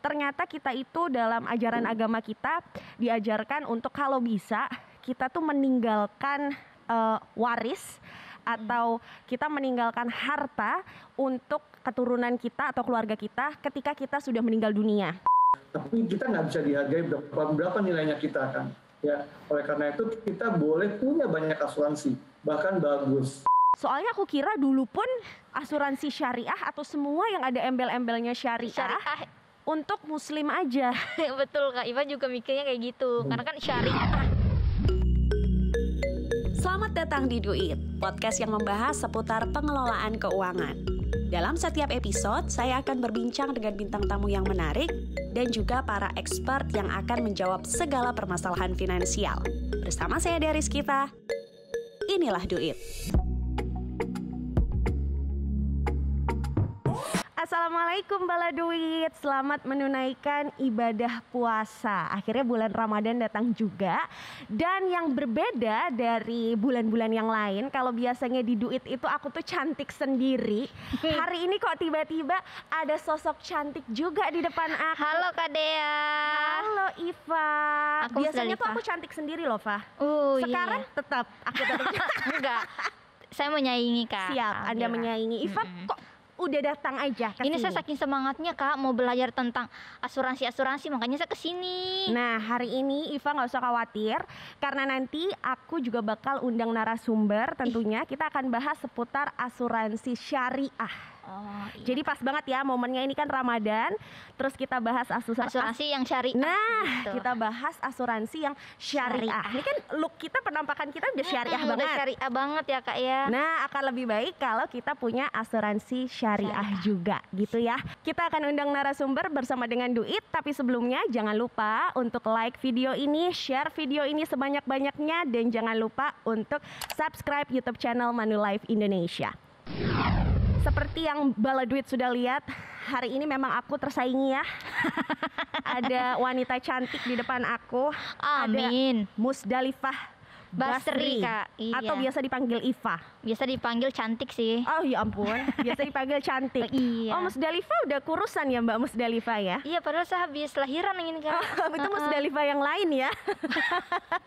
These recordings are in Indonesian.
ternyata kita itu dalam ajaran agama kita diajarkan untuk kalau bisa kita tuh meninggalkan waris atau kita meninggalkan harta untuk keturunan kita atau keluarga kita ketika kita sudah meninggal dunia. Tapi kita nggak bisa dihargai berapa nilainya kita kan. Ya, oleh karena itu kita boleh punya banyak asuransi, bahkan bagus. Soalnya aku kira dulu pun asuransi syariah atau semua yang ada embel-embelnya syariah untuk muslim aja. Betul Kak, Iva juga mikirnya kayak gitu. Karena kan syariah. Selamat datang di Duit, podcast yang membahas seputar pengelolaan keuangan. Dalam setiap episode, saya akan berbincang dengan bintang tamu yang menarik dan juga para expert yang akan menjawab segala permasalahan finansial. Bersama saya Rizkita, inilah Duit. Assalamualaikum Bala Duit, selamat menunaikan ibadah puasa. Akhirnya bulan Ramadan datang juga. Dan yang berbeda dari bulan-bulan yang lain, kalau biasanya di Duit itu aku tuh cantik sendiri, hari ini kok tiba-tiba ada sosok cantik juga di depan aku. Halo Kak Dea. Halo Iva. Biasanya tuh aku cantik sendiri loh, Fa. Sekarang iya. tetap aku tetap Enggak, saya menyaingi Kak. Siap, Anda menyaingi. Iva kok udah datang aja ke Ini sini. saya saking semangatnya Kak mau belajar tentang asuransi makanya saya kesini. Nah hari ini Iva nggak usah khawatir karena nanti aku juga bakal undang narasumber tentunya. Kita akan bahas seputar asuransi syariah. Oh, iya. Jadi pas banget ya momennya ini kan Ramadan. Terus kita bahas asuransi yang syariah. Nah gitu. kita bahas asuransi yang syariah. Ini kan look kita, penampakan kita udah syariah banget. Udah syariah banget ya Kak ya. Nah akan lebih baik kalau kita punya asuransi syariah juga gitu ya. Kita akan undang narasumber bersama dengan Duit. Tapi sebelumnya jangan lupa untuk like video ini, share video ini sebanyak-banyaknya, dan jangan lupa untuk subscribe YouTube channel Manulife Indonesia. Seperti yang Bala Duit sudah lihat, hari ini memang aku tersaingi ya. Ada wanita cantik di depan aku. Amin. Ada Musdalifah Basri, Kak. Iya. Atau biasa dipanggil Iva. Biasa dipanggil cantik sih. Oh ya ampun, biasa dipanggil cantik. Iya. Oh Musdalifah udah kurusan ya Mbak Musdalifah ya? Iya, padahal saya habis lahiran ini Kak. Itu Musdalifah yang lain ya.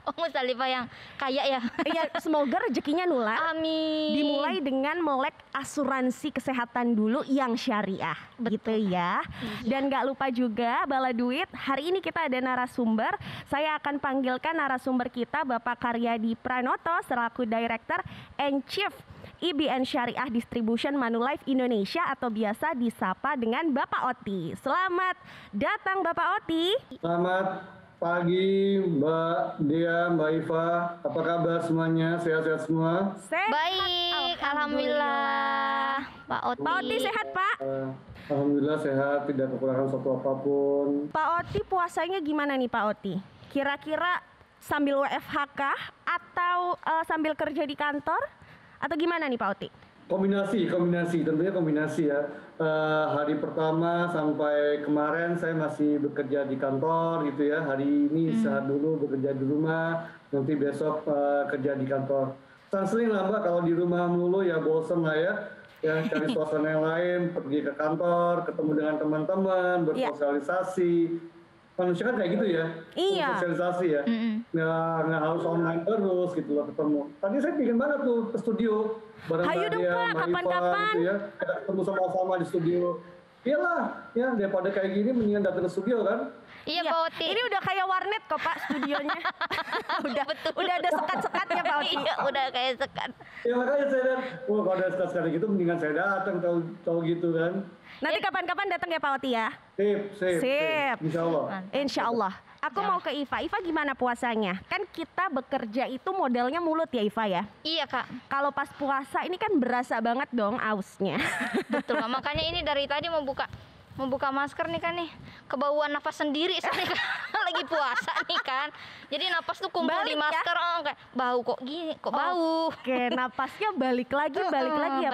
Oh, Musdalifah yang kaya ya. Iya, semoga rezekinya nular. Amin. Dimulai dengan melek asuransi kesehatan dulu yang syariah. Betul. Gitu ya. Dan gak lupa juga Bala Duit, hari ini kita ada narasumber. Saya akan panggilkan narasumber kita Bapak Karyadi Pranoto selaku Director and Chief IBN Syariah Distribution Manulife Indonesia atau biasa disapa dengan Bapak Oti. Selamat datang Bapak Oti. Selamat pagi Mbak Dea, Mbak Iva. Apa kabar semuanya? Sehat-sehat semua? Sehat, Baik, alhamdulillah. Pak Oti. Pak Oti sehat Pak? Alhamdulillah sehat, tidak kekurangan suatu apapun. Pak Oti puasanya gimana nih Pak Oti? Kira-kira sambil WFH kah? Atau sambil kerja di kantor? Atau gimana nih Pak Oti? Kombinasi, tentunya kombinasi ya. Hari pertama sampai kemarin saya masih bekerja di kantor gitu ya. Hari ini istirahat dulu, bekerja di rumah. Nanti besok kerja di kantor. Seling lah Mbak, kalau di rumah mulu ya bosen lah ya. Ya cari suasana yang lain, pergi ke kantor, ketemu dengan teman-teman, bersosialisasi. Manusia kan kayak gitu ya, sosialisasi ya. Nggak harus online terus gitu loh ketemu. Tadi saya pingin banget tuh ke studio bareng Hayu dong Pak, kapan-kapan gitu ya. Ketemu sama di studio. Iyalah, ya daripada kayak gini mendingan datang ke studio kan. Iya Pak Oti. Ini udah kayak warnet kok Pak studionya. udah ada sekat-sekatnya Pak Oti. Iya, udah kayak sekat. Ya makanya saya lihat, wah kalau ada sekat gitu mendingan saya datang tahu gitu kan. Nanti kapan-kapan datang ya Pak Oti ya. Sip. Insya Allah. Insya Allah. Aku mau ke Iva. Iva gimana puasanya? Kan kita bekerja itu modelnya mulut ya Iva ya. Iya Kak. Kalau pas puasa ini kan berasa banget dong ausnya. Betul Kak. Makanya ini dari tadi mau buka masker nih kan nih, kebauan nafas sendiri soalnya lagi puasa nih kan. Jadi napas tuh kumpul Balik di masker, kayak bau kok gini, kok bau. Oke, napasnya balik lagi ya Pak.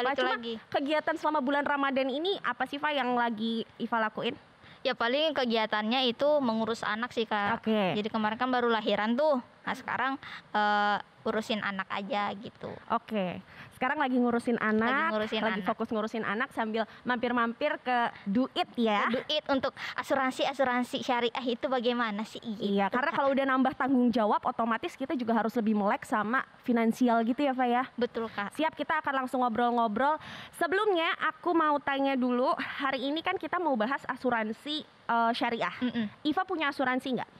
balik Cuma lagi. kegiatan selama bulan Ramadan ini apa sih Pak yang lagi Iva lakuin? Ya paling kegiatannya itu mengurus anak sih Kak. Oke. Jadi kemarin kan baru lahiran tuh. Nah sekarang urusin anak aja gitu. Oke, sekarang lagi ngurusin anak, ngurusin anak. fokus ngurusin anak sambil mampir-mampir ke Duit ya. Duit untuk asuransi syariah itu bagaimana sih? Gitu. Iya, karena kalau udah nambah tanggung jawab, otomatis kita juga harus lebih melek sama finansial gitu ya, Pak ya. Betul Kak. Siap, kita akan langsung ngobrol-ngobrol. Sebelumnya aku mau tanya dulu, hari ini kan kita mau bahas asuransi syariah. Iva punya asuransi nggak?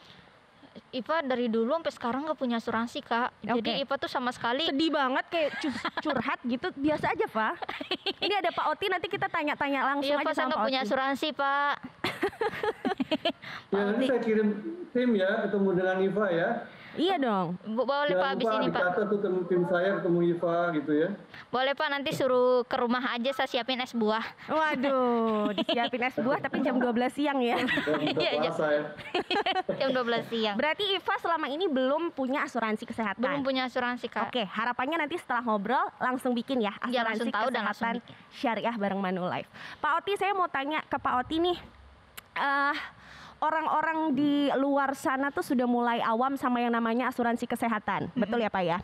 Iva dari dulu sampai sekarang nggak punya asuransi Kak. Jadi Oke. Iva tuh sama sekali Sedih banget kayak curhat gitu, biasa aja Pak. Ini ada Pak Oti, nanti kita tanya-tanya langsung Iya aja Pak, saya sama nggak Pak punya Oti. asuransi Pak. Ya nanti saya kirim tim ya ketemu dengan Iva ya. Iya dong. Boleh Pak abis ini Pak. dicatat tuh tim saya ketemu Iva gitu ya. Boleh Pak, nanti suruh ke rumah aja saya siapin es buah. Waduh, disiapin es buah tapi jam 12 siang ya. Dan buka Iya, iya. puasa ya. Jam 12 siang. Berarti Iva selama ini belum punya asuransi kesehatan. Belum punya asuransi Kak. Oke, harapannya nanti setelah ngobrol langsung bikin ya Iya, asuransi langsung tahu dan langsung kesehatan bikin. syariah bareng Manulife. Pak Oti, saya mau tanya ke Pak Oti nih. Orang-orang di luar sana tuh sudah mulai awam sama yang namanya asuransi kesehatan. Betul ya Pak ya?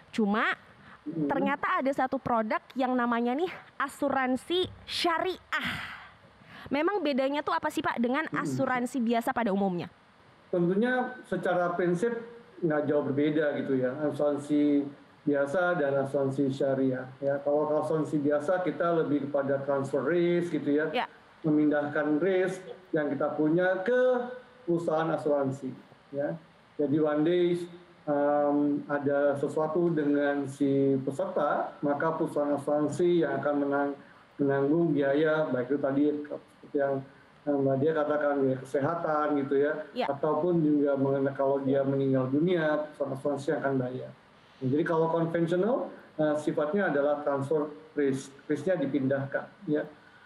Cuma ternyata ada satu produk yang namanya nih asuransi syariah. Memang bedanya tuh apa sih Pak dengan asuransi biasa pada umumnya? Tentunya secara prinsip nggak jauh berbeda gitu ya, asuransi biasa dan asuransi syariah. Ya, kalau asuransi biasa kita lebih kepada transfer risk gitu ya, Ya. memindahkan risk yang kita punya ke perusahaan asuransi. Ya, jadi one day ada sesuatu dengan si peserta, maka perusahaan asuransi yang akan menanggung biaya, baik itu tadi seperti yang Mbak Dia katakan ya, kesehatan gitu ya, Ya. ataupun juga mengenai kalau dia meninggal dunia, perusahaan asuransi yang akan bayar. Nah, jadi kalau konvensional sifatnya adalah transfer risknya dipindahkan ya.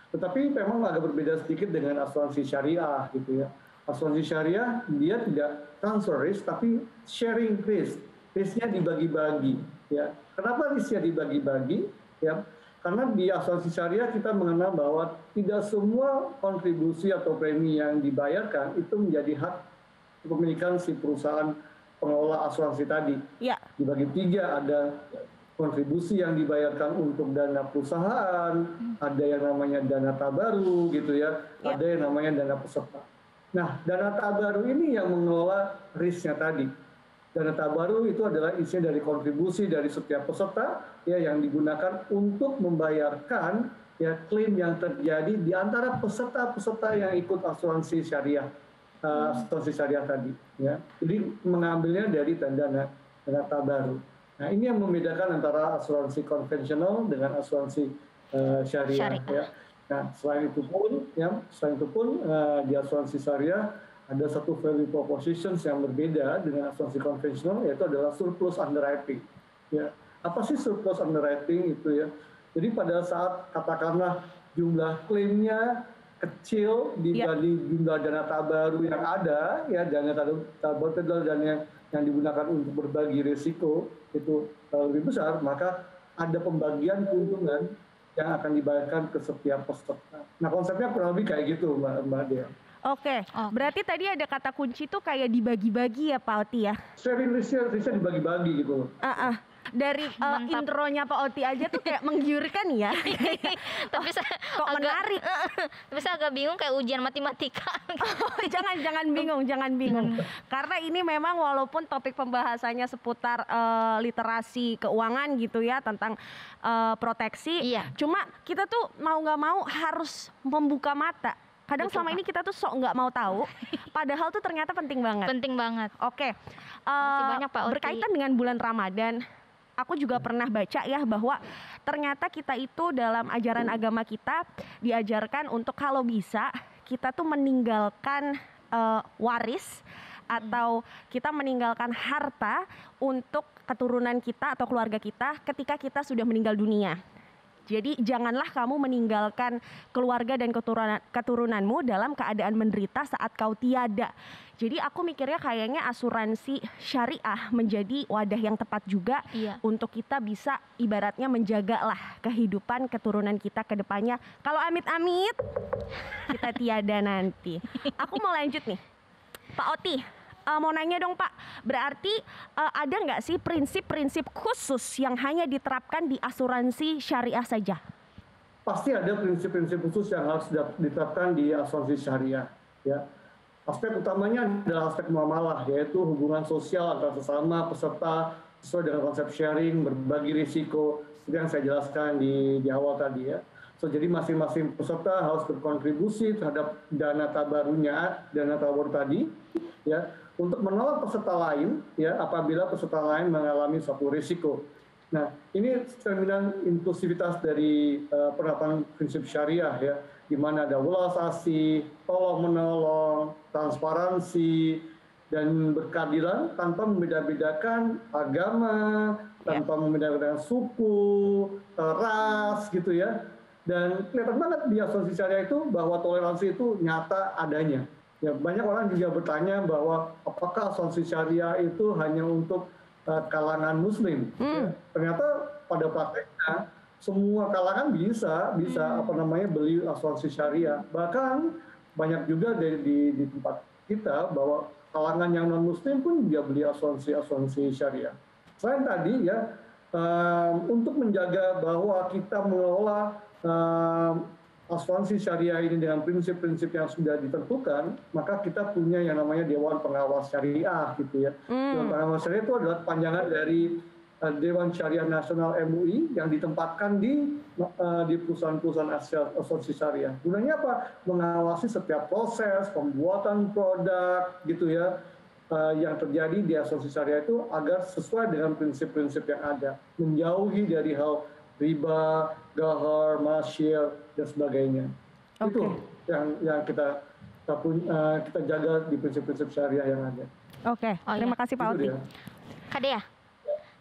Tetapi memang agak berbeda sedikit dengan asuransi syariah gitu ya. Asuransi syariah dia tidak transfer risk tapi sharing risk. Risknya dibagi-bagi ya. Kenapa risknya dibagi-bagi? Ya, karena di asuransi syariah kita mengenal bahwa tidak semua kontribusi atau premi yang dibayarkan itu menjadi hak kepemilikan si perusahaan pengelola asuransi tadi. Ya. Dibagi tiga, ada kontribusi yang dibayarkan untuk dana perusahaan, ada yang namanya dana tabaru gitu ya, Ya. ada yang namanya dana peserta. Nah, dana tabaru ini yang mengelola risknya tadi. Dana tabaru itu adalah isinya dari kontribusi dari setiap peserta ya yang digunakan untuk membayarkan ya klaim yang terjadi di antara peserta-peserta yang ikut asuransi syariah, asuransi syariah tadi ya. Jadi mengambilnya dari dana tabaru. Nah, ini yang membedakan antara asuransi konvensional dengan asuransi syariah. Ya. Nah, selain itu pun di asuransi syariah ada satu value propositions yang berbeda dengan asuransi konvensional, yaitu adalah surplus underwriting. Ya, apa sih surplus underwriting itu ya? Jadi pada saat katakanlah jumlah klaimnya kecil dibanding jumlah dana tabaru yang ada, ya dana tabaru itu adalah dana yang digunakan untuk berbagi risiko itu lebih besar, maka ada pembagian keuntungan yang akan dibayarkan ke setiap peserta. Nah, konsepnya kurang lebih kayak gitu, Mbak Dea. Oke, berarti tadi ada kata kunci tuh kayak dibagi-bagi ya Pak Oti ya? Sharing risknya dibagi-bagi gitu. Dari intronya Pak Oti aja tuh kayak menggiurkan ya. Tapi saya Kok menarik? Tapi saya agak bingung kayak ujian matematika. Jangan bingung. Karena ini memang walaupun topik pembahasannya seputar literasi keuangan gitu ya, tentang proteksi. Iya. Cuma kita tuh mau nggak mau harus membuka mata. Kadang Betul, selama ini kita tuh sok nggak mau tahu, padahal tuh ternyata penting banget. Penting banget. Oke, Makasih banyak, Pak Oti. berkaitan dengan bulan Ramadan, aku juga pernah baca ya bahwa ternyata kita itu dalam ajaran agama kita diajarkan untuk kalau bisa kita tuh meninggalkan waris atau kita meninggalkan harta untuk keturunan kita atau keluarga kita ketika kita sudah meninggal dunia. Jadi janganlah kamu meninggalkan keluarga dan keturunanmu dalam keadaan menderita saat kau tiada. Jadi aku mikirnya kayaknya asuransi syariah menjadi wadah yang tepat juga untuk kita bisa ibaratnya menjagalah kehidupan keturunan kita ke depannya. Kalau amit-amit kita tiada nanti. Aku mau lanjut nih. Pak Oti, mau nanya dong Pak, berarti ada nggak sih prinsip-prinsip khusus yang hanya diterapkan di asuransi syariah saja? Pasti ada prinsip-prinsip khusus yang harus diterapkan di asuransi syariah. Ya. Aspek utamanya adalah aspek muamalah, yaitu hubungan sosial antara sesama peserta sesuai dengan konsep sharing, berbagi risiko, seperti yang saya jelaskan di awal tadi ya. Jadi masing-masing peserta harus berkontribusi terhadap dana tabarun tadi, ya, untuk menolong peserta lain, ya, apabila peserta lain mengalami suatu risiko. Nah, ini cerminan inklusivitas dari penerapan prinsip syariah, ya, di mana ada welas asih, tolong menolong, transparansi, dan berkeadilan tanpa membeda-bedakan agama, tanpa membeda-bedakan suku, ras, gitu ya. Dan kelihatan banget di asuransi syariah itu bahwa toleransi itu nyata adanya. Ya, banyak orang juga bertanya bahwa apakah asuransi syariah itu hanya untuk kalangan muslim. Ya, ternyata pada prakteknya semua kalangan bisa beli asuransi syariah. Bahkan banyak juga di tempat kita bahwa kalangan yang non muslim pun juga beli asuransi syariah. Selain tadi ya, untuk menjaga bahwa kita mengelola asuransi syariah ini dengan prinsip-prinsip yang sudah ditentukan, maka kita punya yang namanya Dewan Pengawas Syariah gitu ya. Dewan Pengawas Syariah itu adalah panjangan dari Dewan Syariah Nasional MUI yang ditempatkan di perusahaan-perusahaan asuransi syariah. Gunanya apa? Mengawasi setiap proses pembuatan produk gitu ya, yang terjadi di asuransi syariah itu agar sesuai dengan prinsip-prinsip yang ada, menjauhi dari hal riba, gahar, masyir, dan sebagainya. Okay. Itu yang kita jaga di prinsip-prinsip syariah yang ada. Oke, terima kasih Pak Oti. Kak Dea,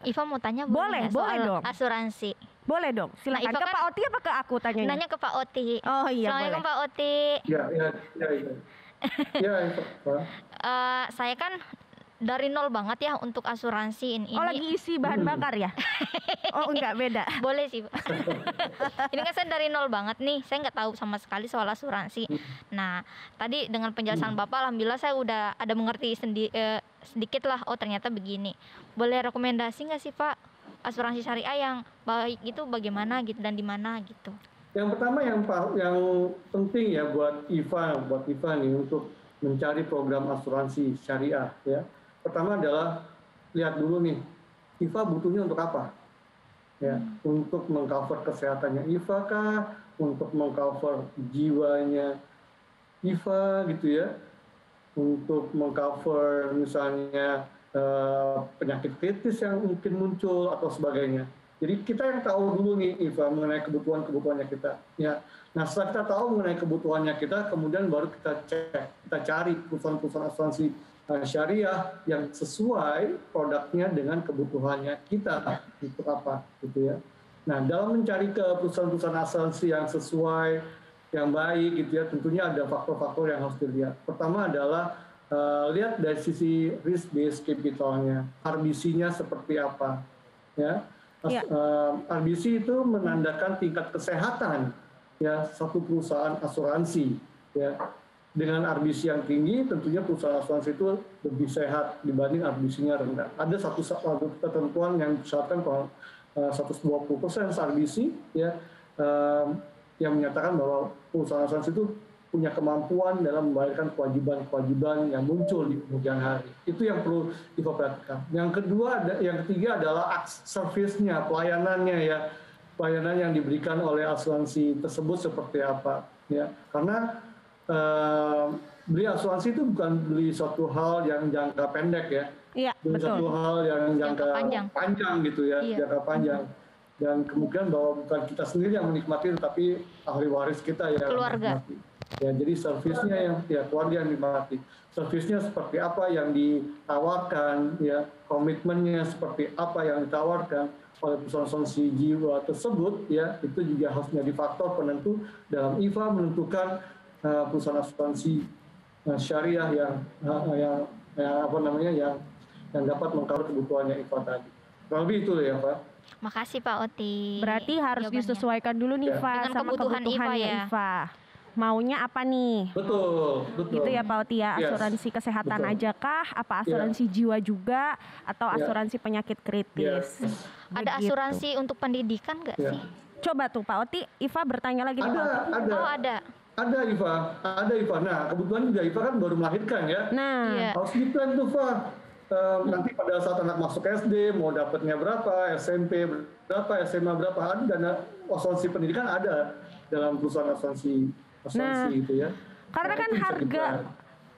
Iva mau tanya boleh dong. Asuransi. Boleh dong, silakan. Nah, ke Pak Oti apa ke aku tanyanya? Nanya ke Pak Oti. Oh iya, Assalamualaikum boleh. Pak Oti. Saya kan dari nol banget ya untuk asuransi ini. Oh, lagi isi bahan bakar ya? Oh, enggak, beda. Boleh sih. Ini kan saya dari nol banget nih. Saya nggak tahu sama sekali soal asuransi. Nah, tadi dengan penjelasan Bapak, alhamdulillah saya udah ada mengerti sedikit lah. Oh, ternyata begini. Boleh rekomendasi nggak sih Pak, asuransi syariah yang baik itu bagaimana gitu dan di mana gitu? Yang pertama yang penting ya buat Iva nih untuk mencari program asuransi syariah ya. Pertama adalah lihat dulu nih, Iva butuhnya untuk apa? Ya, untuk mengcover kesehatannya Iva kah? Untuk mengcover jiwanya Iva gitu ya? Untuk mengcover misalnya penyakit kritis yang mungkin muncul atau sebagainya. Jadi kita yang tahu dulu nih Iva mengenai kebutuhannya kita. Ya, nah setelah kita tahu mengenai kebutuhannya kita, kemudian baru kita cari perusahaan-perusahaan asuransi syariah yang sesuai produknya dengan kebutuhannya kita untuk apa gitu ya. Nah dalam mencari ke perusahaan-perusahaan asuransi yang sesuai, yang baik gitu ya, tentunya ada faktor-faktor yang harus dilihat. Pertama adalah lihat dari sisi risk based capitalnya, RBC-nya seperti apa ya. RBC itu menandakan tingkat kesehatan ya satu perusahaan asuransi ya. Dengan RBC yang tinggi, tentunya perusahaan asuransi itu lebih sehat dibanding RBC-nya rendah. Ada satu ketentuan yang disyaratkan kalau 120% RBC ya, yang menyatakan bahwa perusahaan asuransi itu punya kemampuan dalam membayarkan kewajiban-kewajiban yang muncul di kemudian hari. Itu yang perlu diperhatikan. Yang ketiga adalah service-nya, pelayanannya ya, pelayanan yang diberikan oleh asuransi tersebut seperti apa ya. Karena beli asuransi itu bukan beli suatu hal yang jangka pendek ya. Iya, beli betul. suatu hal yang jangka panjang gitu ya, jangka panjang. Dan kemungkinan bahwa bukan kita sendiri yang menikmati, tetapi ahli waris kita yang keluarga. menikmati. Ya, jadi servisnya yang keluarga yang dinikmati. Servisnya seperti apa yang ditawarkan, ya, komitmennya seperti apa yang ditawarkan oleh perusahaan asuransi jiwa tersebut, ya, itu juga harus menjadi faktor penentu dalam Iva menentukan perusahaan asuransi syariah yang dapat meng-cover kebutuhannya Iva tadi. Kurang lebih itu ya, Pak. Makasih Pak Oti. Berarti harus disesuaikan dulu nih, Iva, dengan sama kebutuhan Iva ya. Iva. maunya apa nih? Betul. Gitu ya Pak Oti ya, Yes. asuransi kesehatan Betul. aja kah? Apa asuransi jiwa juga? Atau Ya. asuransi penyakit kritis? Yes. Ada Begitu. asuransi untuk pendidikan nggak Ya. sih? Coba tuh Pak Oti, Iva bertanya lagi nih Pak Oti. Ada. Oh ada. Ada Iva. Nah, kebetulan juga Iva kan baru melahirkan ya. Nah, Iya. Harus di-plan tuh, Iva. Nanti pada saat anak masuk SD mau dapatnya berapa, SMP berapa, SMA berapa, ada dana asuransi pendidikan ada dalam perusahaan asuransi Nah, itu ya. karena Nah, kan itu bisa di-plan.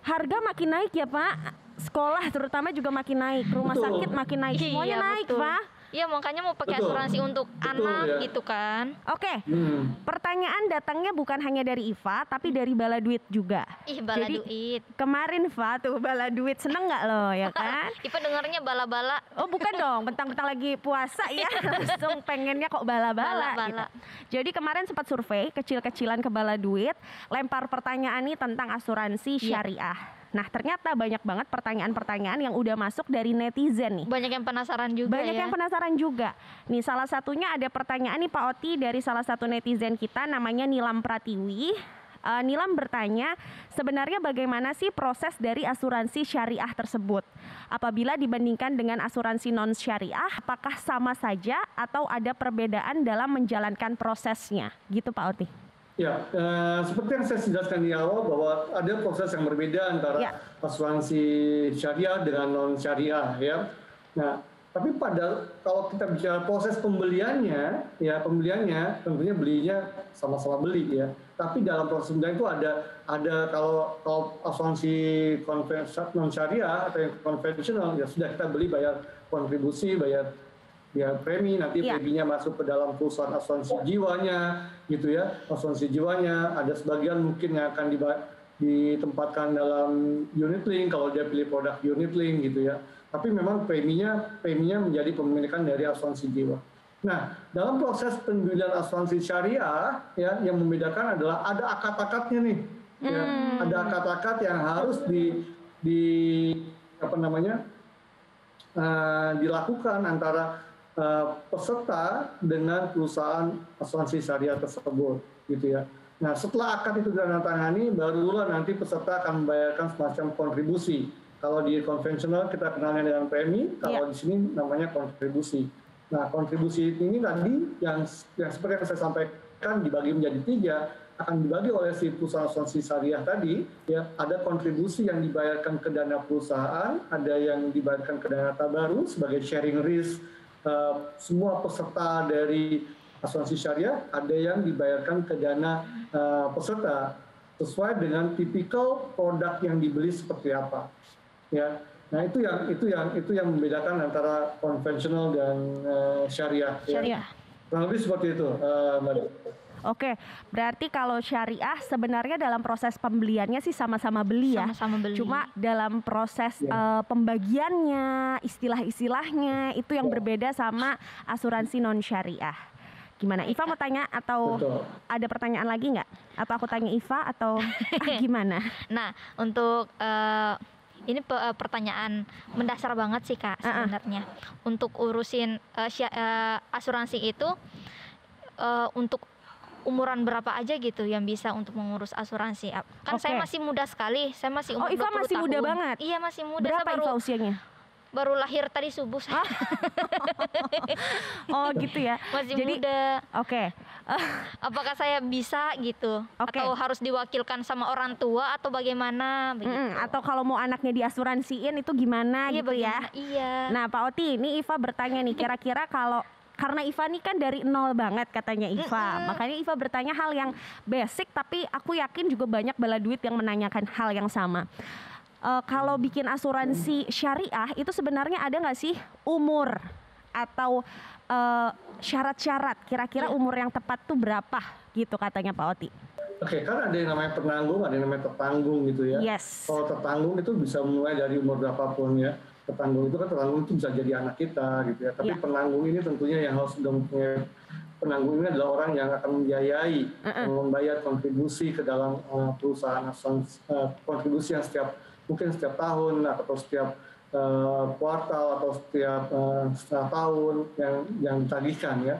harga makin naik ya Pak. Sekolah terutama juga makin naik, rumah Betul. sakit makin naik, semuanya Iya, naik betul. Pak. Iya makanya mau pakai Betul. asuransi untuk Betul, anak ya. gitu kan. Oke, Hmm. pertanyaan datangnya bukan hanya dari Iva, tapi dari Bala Duit juga. Ih bala Jadi, duit. Kemarin Iva tuh Bala Duit, seneng nggak lo ya kan? Ipa dengarnya bala-bala. Oh bukan dong, bentang-bentang lagi puasa ya, langsung pengennya kok bala-bala Bala-bala. gitu. Jadi kemarin sempat survei kecil-kecilan ke Bala Duit, lempar pertanyaan nih tentang asuransi syariah. Nah ternyata banyak banget pertanyaan-pertanyaan yang udah masuk dari netizen nih. Banyak yang penasaran juga Banyak ya. yang penasaran juga. Nih salah satunya ada pertanyaan nih Pak Oti dari salah satu netizen kita namanya Nilam Pratiwi. Nilam bertanya, sebenarnya bagaimana sih proses dari asuransi syariah tersebut? Apabila dibandingkan dengan asuransi non syariah, apakah sama saja atau ada perbedaan dalam menjalankan prosesnya? Gitu Pak Oti. Ya, seperti yang saya jelaskan di awal bahwa ada proses yang berbeda antara Ya. asuransi syariah dengan non syariah ya. Nah, tapi kalau kita bicara proses pembeliannya, ya pembeliannya tentunya belinya sama-sama beli ya. Tapi dalam proses pembelian itu ada kalau asuransi non syariah atau yang konvensional ya sudah kita beli bayar kontribusi, bayar premi, nanti Iya. preminya masuk ke dalam perusahaan asuransi jiwanya gitu ya. Asuransi jiwanya ada sebagian mungkin yang akan ditempatkan dalam unit link kalau dia pilih produk unit link gitu ya. Tapi memang preminya menjadi pemilikan dari asuransi jiwa. Nah, dalam proses pembelian asuransi syariah ya yang membedakan adalah ada akad-akadnya nih. Ya, ada akad-akad yang harus dilakukan antara peserta dengan perusahaan asuransi syariah tersebut gitu ya. Nah, setelah akad itu ditandatangani, barulah nanti peserta akan membayarkan semacam kontribusi. Kalau di konvensional kita kenalnya dengan premi, kalau di sini namanya kontribusi. Nah, kontribusi ini tadi yang seperti yang saya sampaikan dibagi menjadi 3, akan dibagi oleh si perusahaan asuransi syariah tadi. Ya, ada kontribusi yang dibayarkan ke dana perusahaan, ada yang dibayarkan ke dana tabarus sebagai sharing risk. Semua peserta dari asuransi syariah ada yang dibayarkan ke dana peserta sesuai dengan tipikal produk yang dibeli seperti apa ya. Nah itu yang membedakan antara konvensional dan syariah. Syariah. Kurang lebih seperti itu, Mbak. Oke, berarti kalau syariah sebenarnya dalam proses pembeliannya sih sama-sama beli ya. Sama-sama beli. Cuma dalam proses pembagiannya, istilah-istilahnya itu yang berbeda sama asuransi non syariah. Gimana? Iva mau tanya atau Betul. ada pertanyaan lagi nggak? Atau aku tanya Iva atau gimana? Nah, untuk ini pertanyaan mendasar banget sih Kak sebenarnya. Untuk urusin asuransi itu untuk umuran berapa aja gitu yang bisa untuk mengurus asuransi? Kan saya Oke. masih muda sekali, saya masih umur Iva 20 masih muda tahun. banget? Iya masih muda. Berapa Saya Iva usianya? baru lahir tadi subuh saya. Oh gitu ya. Masih Jadi, muda. Oke. Apakah saya bisa gitu? Oke. Atau harus diwakilkan sama orang tua atau bagaimana begitu? Atau kalau mau anaknya diasuransiin itu gimana Iya gitu ya? bagaimana? Iya. Nah Pak Oti, ini Iva bertanya nih, kira-kira karena Iva nih kan dari nol banget katanya Iva, makanya Iva bertanya hal yang basic, tapi aku yakin juga banyak bala duit yang menanyakan hal yang sama. Kalau bikin asuransi syariah itu sebenarnya ada nggak sih umur atau syarat-syarat? Kira-kira umur yang tepat tuh berapa gitu katanya Pak Oti? Oke, kan ada yang namanya penanggung, ada yang namanya tertanggung gitu ya. Yes. Kalau tertanggung itu bisa mulai dari umur berapapun ya. Tertanggung itu bisa jadi anak kita gitu ya. Tapi penanggung ini tentunya yang harus sudah mempunyai penanggung ini adalah orang yang akan membiayai, membayar kontribusi ke dalam perusahaan asuransi, kontribusi yang mungkin setiap tahun atau setiap kuartal atau setiap setengah tahun yang ditagihkan ya.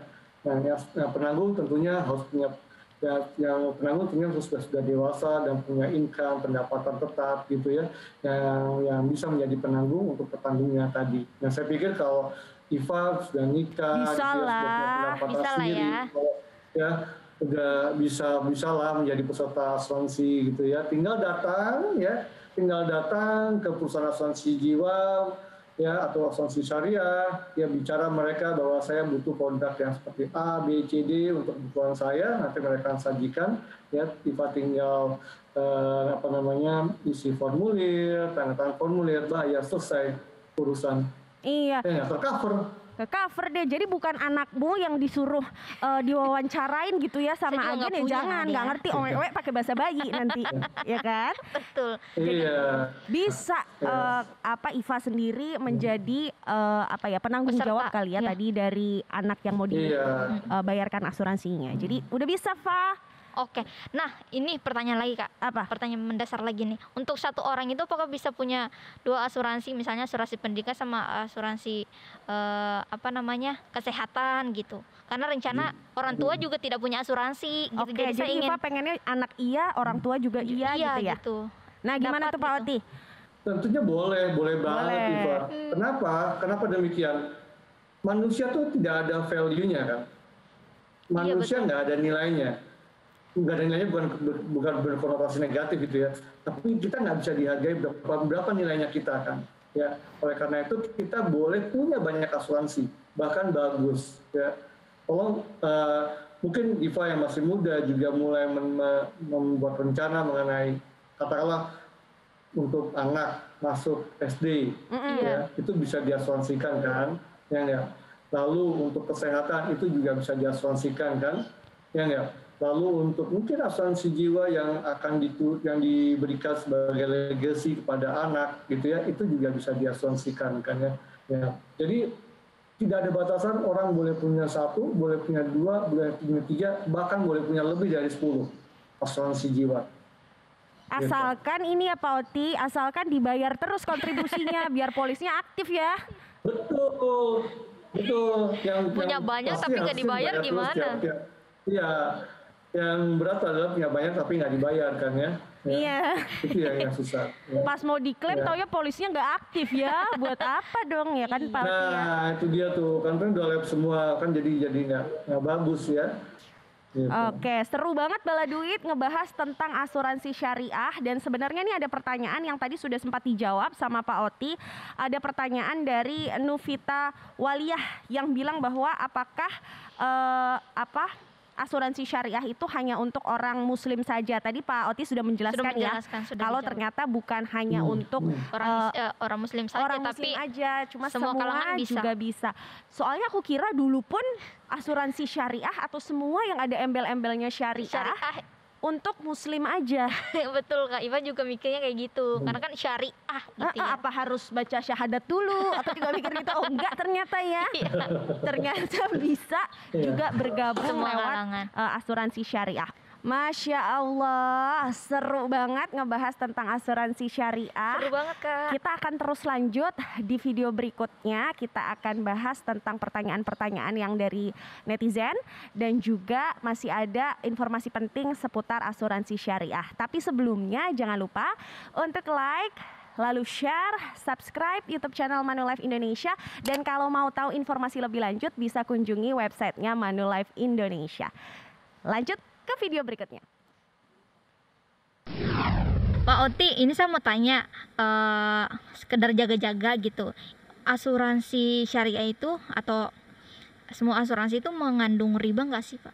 Nah, penanggung tentunya harus punya ya, yang penanggung ternyata sudah dewasa dan punya income, pendapatan tetap gitu ya, yang bisa menjadi penanggung untuk petanggungnya tadi. Nah saya pikir kalau Iva sudah nikah, Bisa gitu ya, lah. sudah punya pendapatan Bisa lah sendiri, ya. ya udah bisa lah menjadi peserta asuransi gitu ya. Tinggal datang ke perusahaan asuransi jiwa ya atau asuransi syariah, ya bicara mereka bahwa saya butuh produk yang seperti A, B, C, D untuk kebutuhan saya, nanti mereka akan sajikan, ya Iva tinggal isi formulir, tanda tangan formulir, bayar, selesai urusan. Iya. Ya tercover. Ke cover deh, jadi bukan anakmu yang disuruh diwawancarain gitu ya sama Saya juga agen nggak ya, punya, jangan, nggak Nadia. ngerti owe-owe pakai bahasa bayi nanti, ya kan? Betul. Iya. Bisa Ya. Iva sendiri menjadi penanggung Peserta, jawab kali ya iya. tadi dari anak yang mau Iya. dibayarkan asuransinya. Jadi udah bisa, Fa. Oke, nah ini pertanyaan lagi Kak. Apa? Pertanyaan mendasar lagi nih. Untuk satu orang itu apakah bisa punya 2 asuransi, misalnya asuransi pendidikan sama asuransi kesehatan gitu? Karena rencana orang tua juga tidak punya asuransi gitu. Oke, saya jadi ingin Iva pengennya anak iya, orang tua juga iya gitu ya. gitu. Nah, gimana Dapat tuh Pak gitu. Oti? Tentunya boleh banget Boleh. Iva. Kenapa demikian? Manusia tuh tidak ada value-nya kan. Manusia betul. nggak ada nilainya. Nggak ada nilainya bukan berkonotasi negatif gitu ya. Tapi kita nggak bisa dihargai berapa nilainya kita kan. Ya, oleh karena itu kita boleh punya banyak asuransi, bahkan bagus. Ya, tolong mungkin Iva yang masih muda juga mulai membuat rencana mengenai katakanlah untuk anak masuk SD, ya, itu bisa diasuransikan kan, ya. Lalu untuk kesehatan itu juga bisa diasuransikan kan, ya. Lalu untuk mungkin asuransi jiwa yang akan diberikan sebagai legasi kepada anak gitu ya, itu juga bisa diasuransikan kan ya. Jadi tidak ada batasan, orang boleh punya 1, boleh punya 2, boleh punya 3, bahkan boleh punya lebih dari 10 asuransi jiwa. Asalkan ini ya Pak Oti, asalkan dibayar terus kontribusinya biar polisnya aktif ya. Betul. Punya banyak pasti tapi nggak harusnya dibayar terus gimana? ya. Iya, yang berat adalah punya banyak tapi nggak dibayar kan ya. Iya. Itu yang susah. Ya. Pas mau diklaim Ya. taunya polisnya nggak aktif ya. Buat apa dong ya kan Pak Oti ya? Nah itu dia tuh, kan udah lab semua kan jadi nggak bagus ya. Gitu. Oke, seru banget Bala Duit ngebahas tentang asuransi syariah. Dan sebenarnya nih ada pertanyaan yang tadi sudah sempat dijawab sama Pak Oti. Ada pertanyaan dari Nufita Waliyah yang bilang bahwa apakah asuransi syariah itu hanya untuk orang muslim saja. Tadi Pak Oti sudah menjelaskan sudah kalau dijawab. ternyata bukan hanya untuk orang muslim saja, orang tapi muslim aja, cuma semua semua kalangan bisa. juga bisa. Soalnya aku kira dulu pun asuransi syariah atau semua yang ada embel-embelnya syariah untuk muslim aja. Betul Kak Iva juga mikirnya kayak gitu, karena kan syariah gitu ya. Apa harus baca syahadat dulu atau juga mikir gitu? Oh enggak ternyata ya. Ternyata bisa juga bergabung Semua lewat kalangan. asuransi syariah. Masya Allah, seru banget ngebahas tentang asuransi syariah. Seru banget Kak. Kita akan terus lanjut di video berikutnya. Kita akan bahas tentang pertanyaan-pertanyaan yang dari netizen dan juga masih ada informasi penting seputar asuransi syariah. Tapi sebelumnya jangan lupa untuk like, lalu share, subscribe YouTube channel Manulife Indonesia. Dan kalau mau tahu informasi lebih lanjut bisa kunjungi websitenya Manulife Indonesia. Lanjut ke video berikutnya. Pak Oti, ini saya mau tanya, sekedar jaga-jaga gitu. Asuransi syariah itu atau semua asuransi itu mengandung riba nggak sih Pak?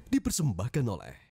Dipersembahkan oleh